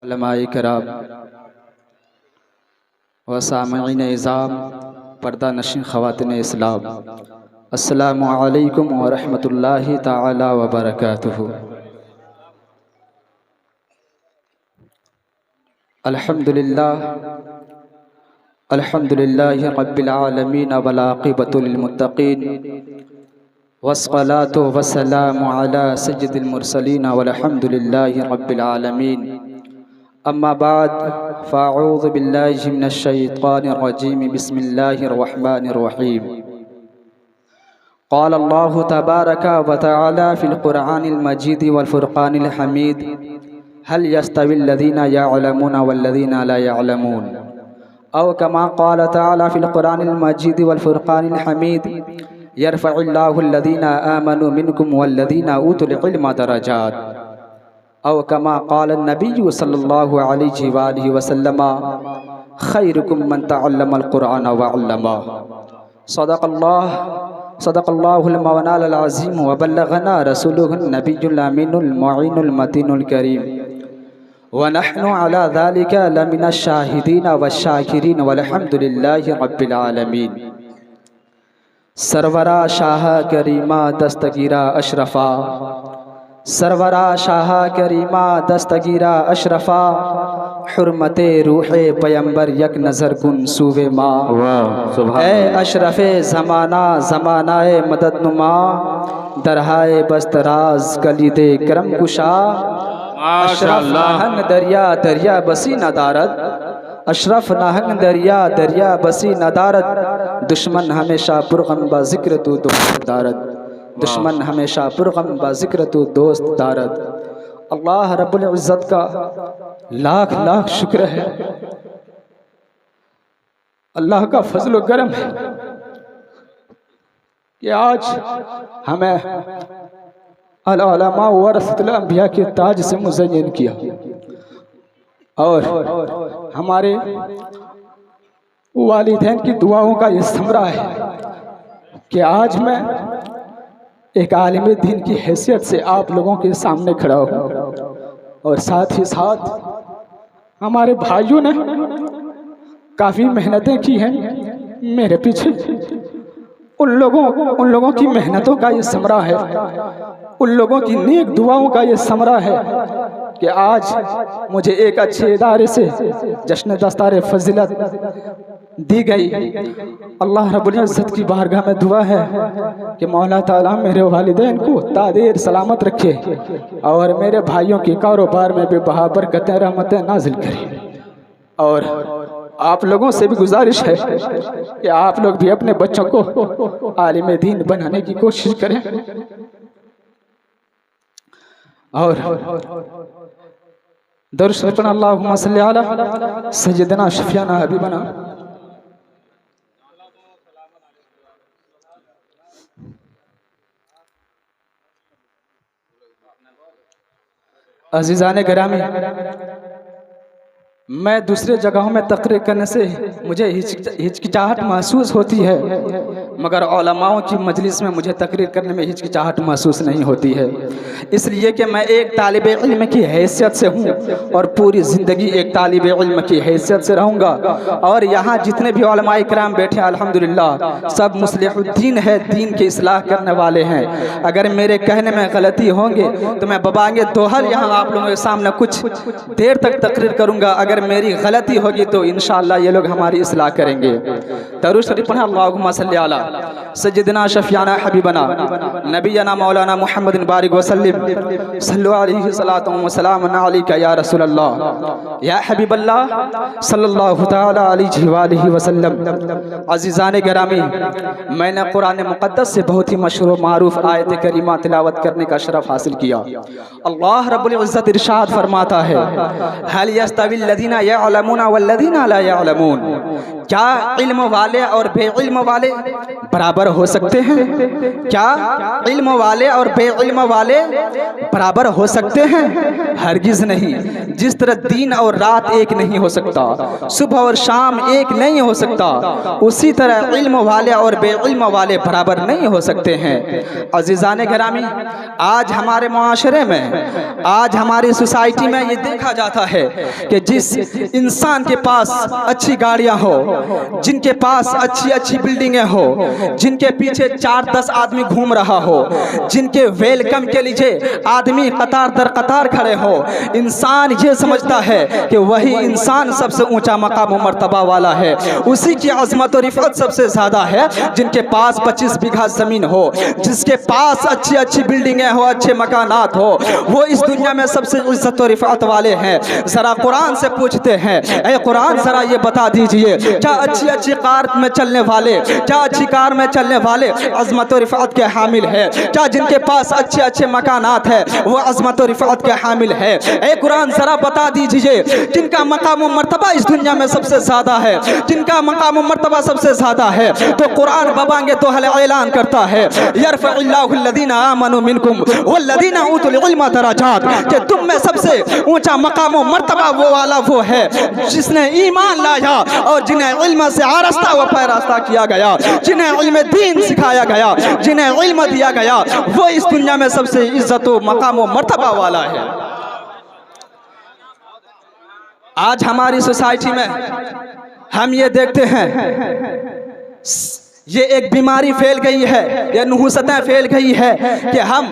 उलमाए किराम व सामईन इज़ाम पर्दा नशीं ख़वातीन इस्लाम, अस्सलामु अलैकुम व रहमतुल्लाहि ताला व बरकातुहू। अल्हम्दुलिल्लाहि रब्बिल आलमीन वल आक़िबतु लिल मुत्तक़ीन वस्सलातु वस्सलामु अला सय्यिदिल मुरसलीन वल्हम्दुलिल्लाहि रब्बिल आलमीन। अम्मा बाद फ़अऊज़ु बिल्लाहि मिनश शैतानिर रजीम, बिस्मिल्लाहिर रहमानिर रहीम। क़ाल अल्लाहु तबारक व तआला फ़िल क़ुरआनिल मजीद वल फ़ुरक़ानिल हमीद, हल यस्तविल लज़ीना यअलमून वल लज़ीना ला यअलमून। औ कमा क़ाल तआला फ़िल क़ुरआनिल मजीद वल फ़ुरक़ानिल हमीद, यरफ़उल्लाहुल लज़ीना आमनू मिनकुम वल लज़ीना ऊतुल इल्म दरजात। औ कमा क़ाल नबिय्यु सल्लल्लाहु अलैहि वालिहि वसल्लम, खैरुकुम मन तअल्लमल क़ुरआन व अल्लमा। सदक़ल्लाहुल मौलानाल अज़ीम व बल्लगना रसूलुहुन नबियुल अमीनुल मुईनुल मतीनुल करीम व नहनु अला ज़ालिका लमिनश शाहिदीन वश्शाकिरीन वल्हम्दुलिल्लाहि रब्बिल आलमीन। सरवरा शाह करीमा दस्तगीरा अशरफा, सरवरा शाह करीमा दस्तगीरा अशरफा, हुर्मते रूहे पैगंबर यक नज़र गुन सूवे माँ। ए अशरफे ज़माना ज़मानाए मदद नुमा, दरहाए बस्तराज कलीदे करम कुशा। अशरफ नाहंग दरिया दरिया बसी नदारत, अशरफ नाहंग दरिया दरिया बसी नदारत। दुश्मन हमेशा पुरगम बा ज़िक्र तू दोस्त दारत, दुश्मन हमेशा पुरगम बा ज़िक्र तू दोस्त दारत। अल्लाह रब्बुल इज़्ज़त का लाख लाख शुक्र है, अल्लाह का फजल व करम है कि आज हमें अल-उलमा वरसतुल अंबिया के ताज से मुज़य्यन किया और हमारे वालिदैन की दुआओं का ये समरा है कि आज मैं एक आलिम दीन की हैसियत से आप लोगों के सामने खड़ा हूँ। और साथ ही साथ हमारे भाइयों ने काफ़ी मेहनतें की हैं मेरे पीछे, उन लोगों की मेहनतों का ये समरा है, उन लोगों की नेक दुआओं का ये समरा है कि आज मुझे एक अच्छे इदारे से जश्न दस्तार फजीलत दी गई। अल्लाह रब्बुल इज़्ज़त की बारगाह में दुआ है कि मौला ताला मेरे वालिदैन को तादेर सलामत रखे और मेरे भाइयों के कारोबार में भी बहा बरकतें रहमतें नाजिल करे। और आप लोगों से भी गुजारिश है कि आप लोग भी अपने बच्चों को आलिम दीन बनाने की कोशिश करें और दरूद शरीफ पढ़ें। अल्लाहुम्मा सल्ली अला सय्यिदना शफीअना हबीबना। अज़ीज़ाने गिरामी, मैं दूसरे जगहों में तकरीर करने से मुझे हिचकिचाहट महसूस होती है, मगर उलमाओं की मजलिस में मुझे तकरीर करने में हिचकिचाहट महसूस नहीं होती है। इसलिए कि मैं एक तालिब इल्म की हैसियत से हूँ और पूरी ज़िंदगी एक तालिब इल्म की हैसियत से रहूँगा। और यहाँ जितने भी उलमाए किराम बैठे हैं अल्हम्दुलिल्लाह सब मुस्लिहुद्दीन है, दीन की इस्लाह करने वाले हैं। अगर मेरे कहने में गलती होंगे तो मैं बबांगे दोहर यहाँ आप लोगों के सामने कुछ देर तक तकरीर करूँगा। अगर मेरी गलती होगी तो इंशाअल्लाह ये लोग हमारी इस्लाह करेंगे। दरूद शरीफ पढ़ें। अल्लाहुम्मा सल्ली अला सय्यिदना शफीअना हबीबना नबियना मौलाना मुहम्मदिन बारिक वसल्लिम, सल्लु अलैहि सलातु व सलाम अलैका या रसूलल्लाह या हबीबल्लाह सल्लल्लाहु तआला अलैहि वालिहि वसल्लम। अज़ीज़ाने गिरामी, मैंने कुरान मुक़द्दस से बहुत ही मशहूर मारूफ आयत करीमा तिलावत करने का शरफ हासिल किया। अल्लाह रब्बुल इज़्ज़त इरशाद फरमाता है, हल यस्तविल लज़ीना यअलमून वल लज़ीना ला यअलमून। क्या इल्म वाले और बेइल्म वाले बराबर हो सकते हैं? क्या इल्म वाले और बेइल्म वाले बराबर हो सकते हैं? हरगिज नहीं। जिस तरह दिन और रात एक नहीं हो सकता, सुबह और शाम एक नहीं हो सकता, उसी तरह इल्म वाले और बेइल्म वाले बराबर नहीं हो सकते हैं। अज़ीज़ान गिरामी, आज हमारे मुआशरे में, आज हमारी सोसाइटी में ये देखा जाता है कि जिस इंसान के पास अच्छी गाड़ियां हो, जिनके पास अच्छी अच्छी बिल्डिंगें हो, जिनके पीछे 4-10 आदमी घूम रहा हो, जिनके वेलकम के लिए आदमी कतार दर कतार खड़े हो, इंसान ये समझता है कि वही इंसान सबसे ऊंचा मकाम और मर्तबा वाला है, उसी की अज़मत और रिफ़त सबसे ज़्यादा है। जिनके पास 25 बीघा ज़मीन हो, जिसके पास अच्छी अच्छी बिल्डिंगें हो, अच्छे मकानात हो, वो इस दुनिया में सबसे इज़्ज़त और रिफ़त वाले हैं। ज़रा कुरान से पूछते हैं, ऐ कुरान ज़रा ये बता दीजिए, क्या अच्छी अच्छी कार में चलने वाले, क्या अच्छी कार में चलने वाले अज़मत और रिफ़त के हामिल है? क्या जिनके पास अच्छे अच्छे मकानात है वो अज़मत और रिफ़त के हामिल है? ऐ कुरान ज़रा बता दीजिए, जिनका मकाम और मर्तबा इस दुनिया में सबसे ज़्यादा है, जिनका मकाम और मर्तबा सबसे ज़्यादा है। तो कुरान बबांगे तो हल ऐलान करता है, यरफ़इल्लाहुल्लज़ीना आमनू मिनकुम वल्लज़ीना उतुल इल्म दराजात, कि तुम में सबसे ऊंचा मकाम और मर्तबा वो वाला वो है जिसने ईमान लाया और जिन्हें इल्म से आरास्ता व पैरास्ता किया गया, जिन्हें इल्म दीन सिखाया गया, जिन्हें इल्म दिया गया, वो इस दुनिया में सबसे इज्जत व मकाम व मर्तबा वाला है। आज हमारी सोसाइटी में हम ये देखते हैं, ये एक बीमारी फैल गई है, ये नहुसतें फैल गई है कि हम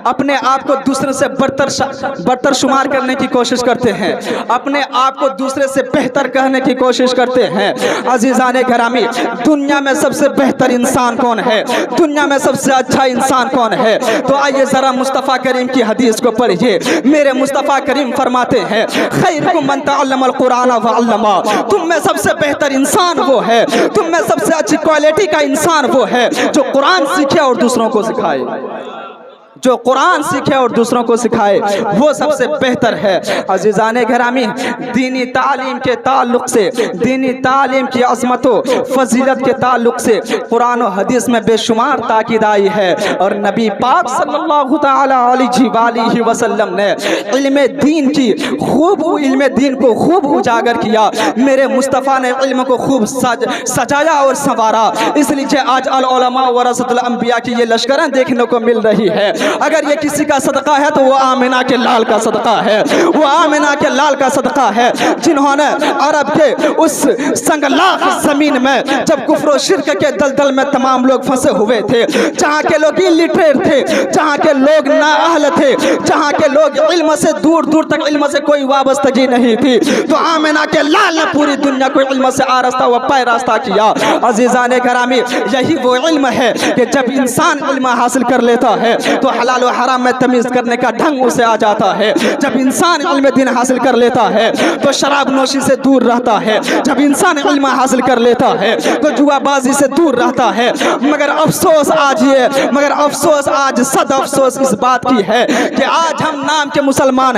अपने आप को दूसरे से बरतर शुमार करने की कोशिश करते हैं, अपने आप को दूसरे से बेहतर कहने की कोशिश करते हैं। अज़ीज़ान गिरामी, दुनिया में सबसे बेहतर इंसान कौन है? दुनिया में सबसे अच्छा इंसान कौन है? तो आइए ज़रा मुस्तफ़ा करीम की हदीस को पढ़िए। मेरे मुस्तफ़ा करीम फरमाते हैं, खैरुकुम मन तअल्लमल कुरान व अल्लमा, तुम में सबसे बेहतर इंसान वो है, तुम में सबसे अच्छी क्वालिटी का इंसान वो है जो कुरान सीखे और दूसरों को सिखाए, जो कुरान सीखे और दूसरों को सिखाए, वो सबसे बेहतर है। अज़ीज़ान गिरामी, दीनी तालीम के ताल्लुक़ से, दीनी तालीम की अज़मतों फजीलत के ताल्लुक़ से कुरान और हदीस में बेशुमार ताकीद आई है। और नबी पाक सल्लल्लाहु तआला अलैहि वसल्लम ने इल्म दीन को खूब उजागर किया। मेरे मुस्तफ़ा ने इल्म को खूब सजाया और संवारा। इसलिए आज अल उलमा वरसतुल अंबिया की ये लश्करें देखने को मिल रही है। अगर ये किसी का सदका है तो वो आमिना के लाल का सदका है, वो आमिना के लाल का सदका है, जिन्होंने अरब के उस संगलाख ज़मीन में जब कुफ्र और शिर्क के दलदल में तमाम लोग फंसे हुए थे, जहाँ के लोग इलिटरेट थे, जहाँ के लोग नाअहल थे, जहाँ के लोग इल्म से दूर दूर तक इल्म से कोई वाबस्तगी नहीं थी, तो आमिना के लाल ने पूरी दुनिया को इल्म से आरास्ता व पैरास्ता किया। अज़ीज़ान गिरामी, यही वो इल्म है कि जब इंसान इल्म हासिल कर लेता है तो हलाल और हराम में तमीज़ करने का ढंग उसे आ जाता है। जब इंसान इल्म दीन हासिल कर लेता है तो शराब नोशी से दूर रहता है, जब इंसान इल्म हासिल कर लेता है तो जुआबाजी से दूर रहता है। मगर अफसोस आज सद अफसोस इस बात की है कि आज हम नाम के मुसलमान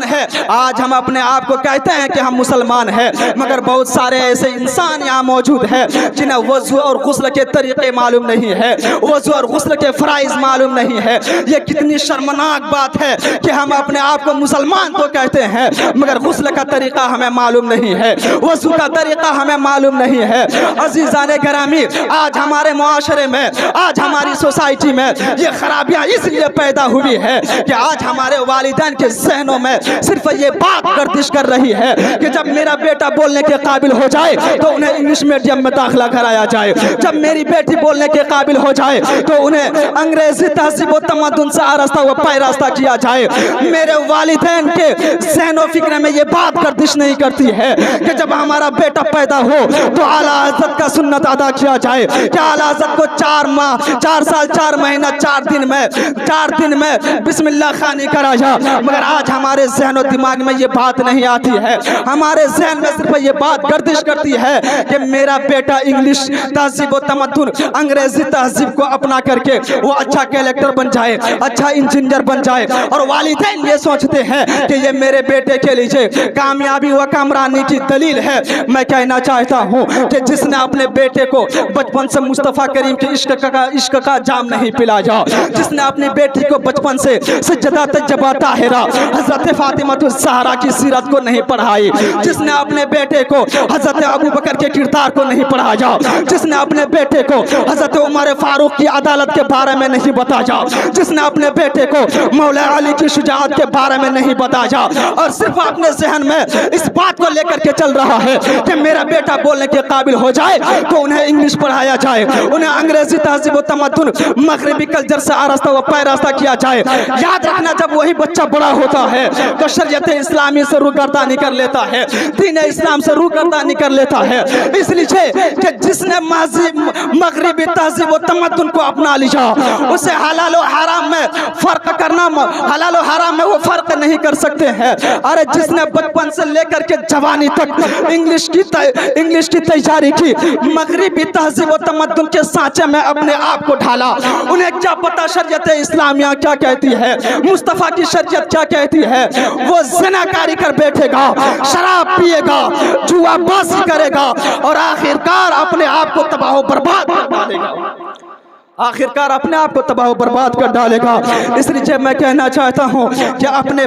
हैं, आज हम अपने आप को कहते हैं कि हम मुसलमान हैं, मगर बहुत सारे ऐसे इंसान यहाँ मौजूद हैं जिन्हें वज़ू और गुस्ल के तरीक़े मालूम नहीं है, वज़ू और गुस्ल के फ़राइज़ मालूम नहीं है। ये कितनी शर्मनाक बात है कि हम अपने आप को मुसलमान तो कहते हैं मगर गुस्ल का तरीक़ा हमें मालूम नहीं है, वज़ू का तरीक़ा हमें मालूम नहीं है। अज़ीज़ान गिरामी, आज हमारे मुआशरे में, आज हमारी सोसाइटी में ये खराबियाँ इसलिए पैदा हुई है कि आज हमारे वालिदैन के ज़हनों में सिर्फ ये बात गर्दिश कर रही है कि जब मेरा बेटा बोलने के काबिल हो जाए तो उन्हें इंग्लिश मीडियम में दाखिला कराया जाए, जब मेरी बेटी बोलने के काबिल हो जाए तो उन्हें अंग्रेजी तहज़ीब व तमद्दुन से आरास्ता व पैरास्ता किया जाए। मेरे वालिदैन के ज़हन व फिक्र में ये बात गर्दिश नहीं करती है कि जब हमारा बेटा पैदा हो तो आला हज़रत का सुन्नत अदा किया जाए, कि आला हज़रत को 4 साल 4 महीना 4 दिन में बिस्मिल्लाह खानी कराया। मगर आज हमारे ज़हन व दिमाग में ये बात नहीं आती है, हमारे ज़हन में सिर्फ ये बात गर्दिश करती है कि मेरा बेटा इंग्लिश तहज़ीब व तमद्दुन अंग्रेजी तहज़ीब को अपना करके वो अच्छा अच्छा कलेक्टर बन जाए, अच्छा इंजीनियर बन जाए। और वालिदैन ये सोचते हैं कि ये मेरे बेटे के लिए कामयाबी व कामरानी की दलील है। मैं कहना चाहता हूँ कि जिसने अपने बेटे को बचपन से मुस्तफ़ा करीम के इश्क का जाम नहीं पिला जा, जिसने अपनी बेटी को बचपन से सज्जदा तज्जबा ताहिरा हजरत फातिमा ज़हरा की सीरत को नहीं पढ़ाई, जिसने अपने बेटे को हजरत अबू बकर के किरदार को नहीं पढ़ाया, जिसने अपने बेटे को हजरत उमर फारूक की अदालत के बारे में नहीं बताया, जिसने अपने बेटे को मौला अली की शुजाअत के बारे में नहीं बताया, और सिर्फ अपने जहन में इस बात को लेकर के चल रहा है कि मेरा बेटा बोलने के काबिल हो जाए तो उन्हें इंग्लिश पढ़ाया जाए, उन्हें अंग्रेजी तहजीब व तमद्दुन मगरिबी कल्चर से आरास्ता व पैरास्ता किया जाए। याद रखना, जब वही बच्चा बड़ा होता है तो शरीयत इस्लामी से रूगर्दानी कर लेता है, दीन इस्लाम से रूगर्दानी कर लेता है। इसलिए कि जिसने मगरिबी तहजीब व तमद्दुन को अपना लिया, उसे हलाल और हराम में फर्क करना, हलाल और हराम में वो फर्क नहीं कर सकते हैं। अरे जिसने बचपन से लेकर के जवानी तक इंग्लिश की तैयारी की, मगरिबी तहजीब व तमद्दुन के सांचे में अपने आप को ढाला, उन्हें क्या पता शरीयत इस्लामिया क्या कहती है, मुस्तफ़ा की शरीयत क्या कहती है। वो ज़िनाकारी कर बैठेगा, शराब पिएगा, जुआबाजी करेगा और आखिरकार अपने आप को तबाह बर्बाद कर डालेगा, आखिरकार अपने आप को तबाह बर्बाद कर डालेगा। इसलिए मैं कहना चाहता हूँ कि अपने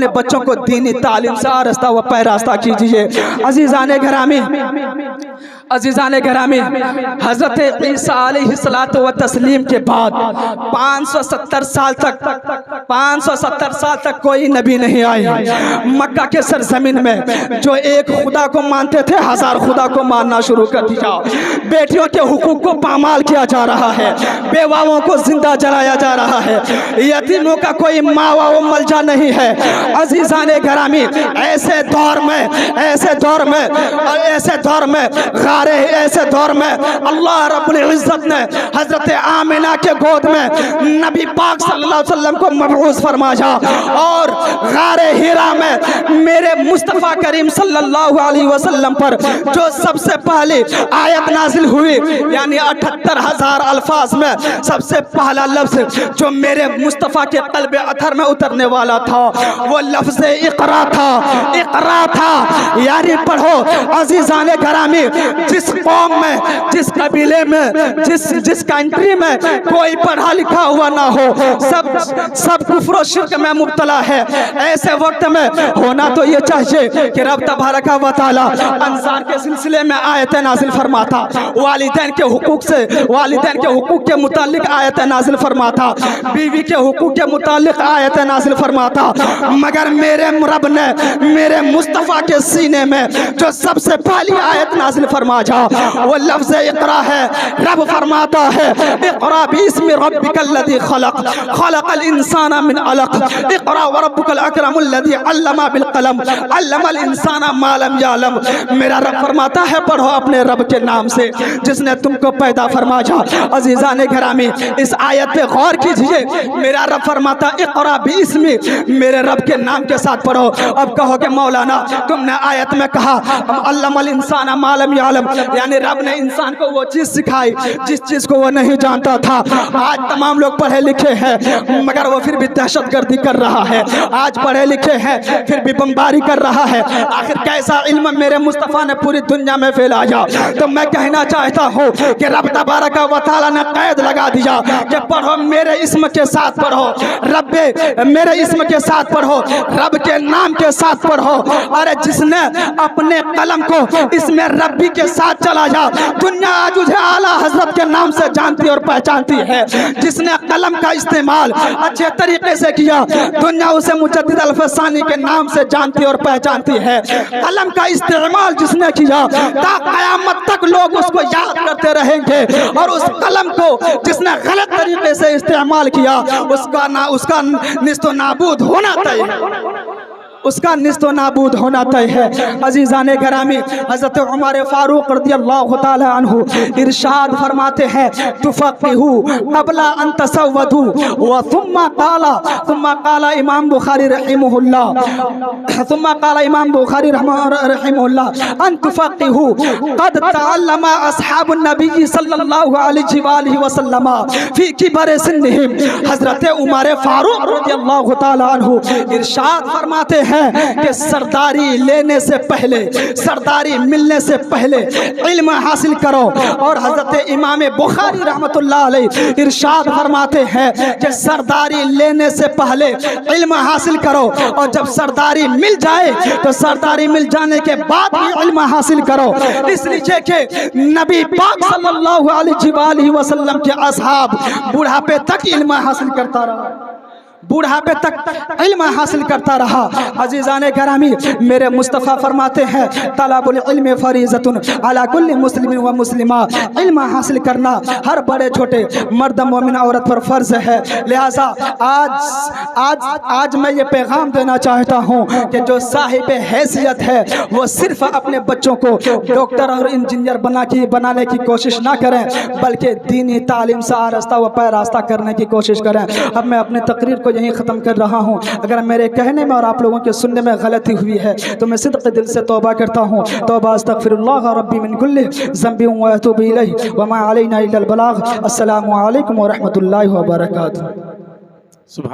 बच्चों को दीनी तालीम से आरास्ता व पैरास्ता कीजिए। अजीज़ान घरामी, हज़रत ईसा अलैहिस्सलातु व तस्लीम के बाद 570 साल तक कोई नबी नहीं आए। मक्का के सरजमीन में जो एक खुदा को मानते थे, 1000 खुदा को मानना शुरू कर दिया। बेटियों के हुकूक को पामाल किया जा रहा है, बेवाओं को जिंदा जलाया जा रहा है, यतीमों का कोई मावा व मलजा नहीं है। अजीज़ान घरामी, ऐसे दौर में अल्लाह रब्बुल इज़्ज़त ने हजरत आमिना के गोद में नबी पाक सल्लल्लाहु अलैहि वसल्लम को मबऊस फरमाया और गारे हिरा में मेरे मुस्तफ़ा करीम सल्लल्लाहु अलैहि वसल्लम पर जो सबसे पहले आयत नाजिल हुई, यानी 78,000 अल्फाज में सबसे पहला लफ्ज जो मेरे मुस्तफ़ा के क़ल्ब अथर में उतरने वाला था वो लफ्ज़ इक़रा था। यानी पढ़ो अज़ीज़ान घरामी, जिस कौम में, जिस कबीले में, जिस कंट्री में कोई पढ़ा लिखा हुआ ना हो, सब कुफ्र और शिर्क में मुब्तला है, ऐसे वक्त में होना तो ये चाहिए कि रब तबारक व तआला अंसार के सिलसिले में आयत नाज़िल फरमाता, वालिदैन के हुकूक के मुतालिक आयत नाज़िल फरमाता, बीवी के हुकूक के मुतालिक आयत नाज़िल फरमाता। मगर मेरे रब ने मेरे मुस्तफ़ा के सीने में जो सबसे पहली आयत नाज़िल फरमाया वो लफ्ज़ इक़रा है। रब फरमाता है, इक़रा बिस्मि रब्बिकल लज़ी खलक़ल इंसाना मिन अलक़, इक़रा व रब्बुकल अकरमुल लज़ी अल्लमा बिल क़लम, अल्लमल इंसाना मा लम यअलम। मेरा रब फरमाता है, पढ़ो अपने रब के नाम से जिसने तुमको पैदा फरमाया। अज़ीज़ान घरामी, इस आयत पे गौर कीजिए। मेरा रब फरमाता इक़रा बिस्मि, मेरे रब के नाम के साथ पढ़ो। अब कहो कि मौलाना तुमने आयत में कहा अल्लमल इंसाना मा लम यअलम, यानी रब ने इंसान को वो चीज़ सिखाई जिस चीज़ को वो नहीं जानता था। आज तमाम लोग पढ़े लिखे हैं मगर वो फिर भी दहशतगर्दी कर रहा है, आज पढ़े लिखे हैं फिर भी बमबारी कर रहा है। आखिर कैसा इल्म मेरे मुस्तफ़ा ने पूरी दुनिया में फैलाया। तो मैं कहना चाहता हूँ कि रब तबारक व तआला ने कैद लगा दिया कि पढ़ो मेरे इस्म के साथ पढ़ो, मेरे इस्म के साथ पढ़ो, रब के नाम के साथ पढ़ो। अरे जिसने अपने कलम को इसमें रब्बी के साथ चलाया, दुनिया आज उसे आला हजरत के नाम से जानती और पहचानती है। जिसने कलम का इस्तेमाल अच्छे तरीके से किया, दुनिया उसे मुजद्दिद अल-फसानी के नाम से जानती और पहचानती है। कलम का इस्तेमाल जिसने किया, ता क़यामत तक लोग उसको याद करते रहेंगे। और उस कलम को जिसने गलत तरीके से इस्तेमाल किया, उसका निस्तो नाबूद होना तय है। उसका निस्तो नाबूद होना तय है। अजीज़ान गिरामी, हज़रत उमर फारूक रज़ियल्लाहु ताला अन्हु इरशाद फरमाते हैं, तुफ़क़िहू क़ब्ला अन तसव्वदू व सुम्मा क़ाला इमाम बुखारी रहिमहुल्लाह अन तुफ़क़िहू क़द तअल्लमा अस्हाबुन नबी सल्लल्लाहु अलैहि वसल्लम फ़ी किबर सिन्निहिम। हज़रत उमर फारूक रज़ियल्लाहु ताला अन्हु इरशाद फरमाते हैं कि सरदारी लेने से पहले, सरदारी मिलने से पहले इल्म हासिल करो। और हज़रत इमाम बुखारी रहमतुल्लाह अलैह इरशाद फरमाते हैं कि सरदारी लेने से पहले इल्म हासिल करो, और जब सरदारी मिल जाए तो सरदारी मिल जाने के बाद भी इल्म हासिल करो। इसलिए कि नबी पाक सल्लल्लाहु अलैहि वसल्लम के असहाब बुढ़ापे तक इल्म हासिल करता रहा, बुढ़ापे तक इल्म हासिल करता रहा। अजीज़ान गिरामी, मेरे मुस्तफ़ा फरमाते हैं, तलबुल इल्म फरीज़तुन अला कुल्ली मुस्लिमिन व मुस्लिमा। इल्म हासिल करना हर बड़े छोटे मर्द मोमिन औरत पर फ़र्ज़ है। लिहाजा आज मैं ये पैगाम देना चाहता हूँ कि जो साहिब हैसियत है वो सिर्फ़ अपने बच्चों को डॉक्टर और इंजीनियर बनाने की कोशिश ना करें, बल्कि दीनी तालीम से आरास्ता व पैरास्ता करने की कोशिश करें। अब मैं अपने तकरीर को यहीं ख़त्म कर रहा हूँ। अगर मेरे कहने में और आप लोगों के सुनने में गलती हुई है तो मैं सिद्क़ दिल से तौबा करता हूँ। तौबा अस्तग़फ़िरुल्लाह रब्बी मिन कुल्लि ज़ंबिन व अतूबु इलैहि व मा अलैना इल्लल बलाग़। अस्सलामु अलैकुम व रहमतुल्लाहि व बरकातुहू।